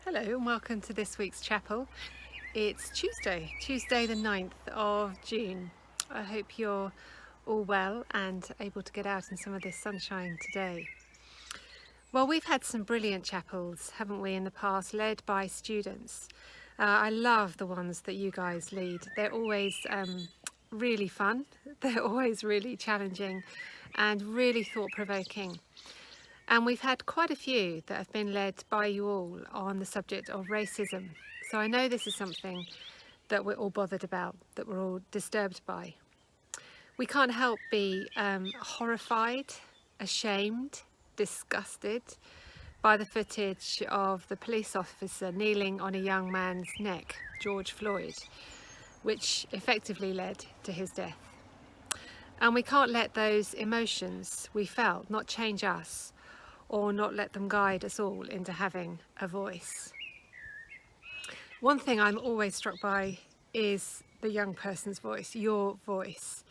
Hello and welcome to this week's chapel. It's Tuesday the 9th of June. I hope you're all well and able to get out in some of this sunshine today. Well, we've had some brilliant chapels, haven't we, in the past, led by students. I love the ones that you guys lead. They're always really fun, they're always really challenging and really thought-provoking. And we've had quite a few that have been led by you all on the subject of racism. So I know this is something that we're all bothered about, that we're all disturbed by. We can't help be horrified, ashamed, disgusted by the footage of the police officer kneeling on a young man's neck, George Floyd, which effectively led to his death. And we can't let those emotions we felt not change us, or not let them guide us all into having a voice. One thing I'm always struck by is the young person's voice, your voice,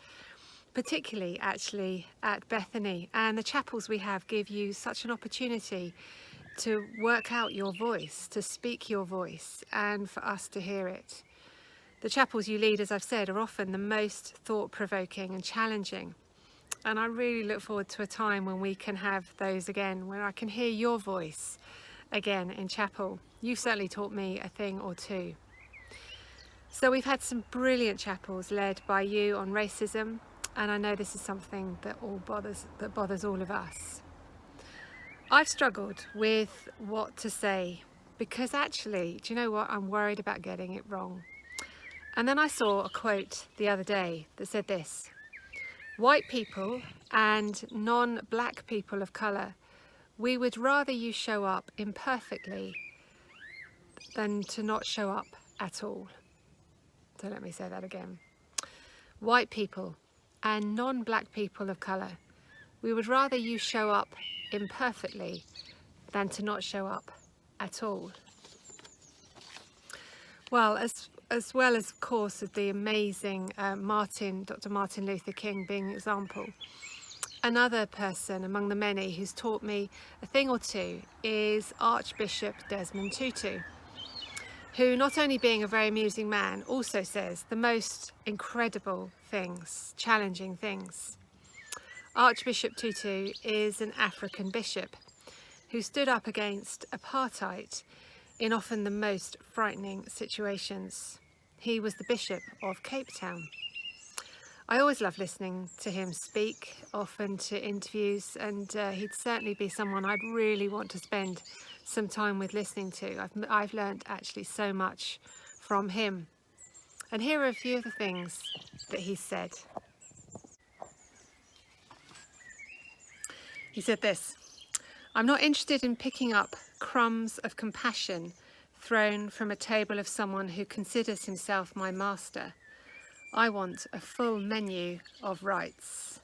particularly actually at Bethany, and the chapels we have give you such an opportunity to work out your voice, to speak your voice, and for us to hear it. The chapels you lead, as I've said, are often the most thought-provoking and challenging. And I really look forward to a time when we can have those again, where I can hear your voice again in chapel. You've certainly taught me a thing or two. So we've had some brilliant chapels led by you on racism, and I know this is something that bothers all of us. I've struggled with what to say because actually, do you know what? I'm worried about getting it wrong. And then I saw a quote the other day that said this: "White people and non-black people of colour, we would rather you show up imperfectly than to not show up at all." So let me say that again. White people and non-black people of colour, we would rather you show up imperfectly than to not show up at all. Well, as well as, of course, of the amazing Dr. Martin Luther King being an example, another person among the many who's taught me a thing or two is Archbishop Desmond Tutu, who, not only being a very amusing man, also says the most incredible things, challenging things. Archbishop Tutu is an African bishop who stood up against apartheid in often the most frightening situations. He was the Bishop of Cape Town. I always love listening to him speak, often to interviews, and he'd certainly be someone I'd really want to spend some time with listening to. I've learned actually so much from him. And here are a few of the things that he said. He said this: "I'm not interested in picking up crumbs of compassion thrown from a table of someone who considers himself my master. I want a full menu of rights."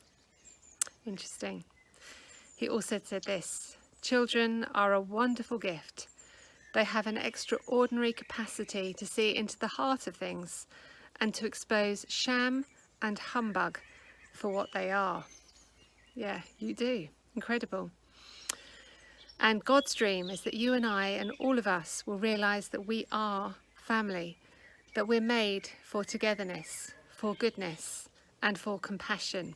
Interesting. He also said this: "Children are a wonderful gift. They have an extraordinary capacity to see into the heart of things and to expose sham and humbug for what they are." Yeah, you do. Incredible. And God's dream is that you and I and all of us will realise that we are family, that we're made for togetherness, for goodness, and for compassion.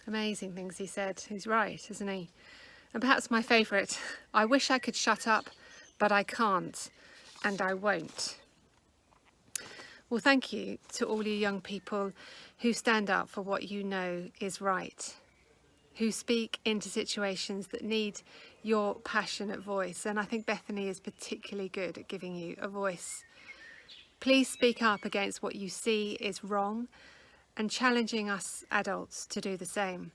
Amazing things he said. He's right, isn't he? And perhaps my favourite: "I wish I could shut up, but I can't, and I won't." Well, thank you to all you young people who stand up for what you know is right, who speak into situations that need your passionate voice. And I think Bethany is particularly good at giving you a voice. Please speak up against what you see is wrong and challenging us adults to do the same.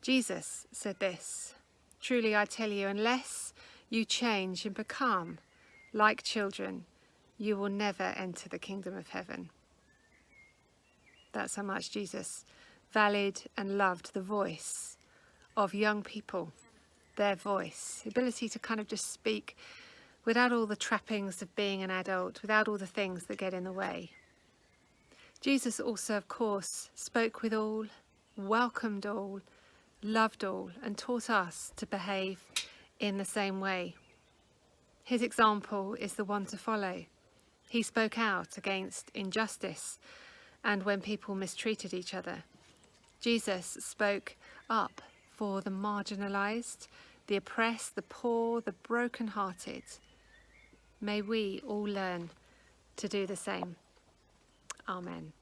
Jesus said this: "Truly I tell you, unless you change and become like children, you will never enter the kingdom of heaven." That's how much Jesus valued and loved the voice of young people, their voice, the ability to kind of just speak without all the trappings of being an adult, without all the things that get in the way. Jesus also, of course, spoke with all, welcomed all, loved all, and taught us to behave in the same way. His example is the one to follow. He spoke out against injustice and when people mistreated each other. Jesus spoke up for the marginalised, the oppressed, the poor, the broken-hearted. May we all learn to do the same. Amen.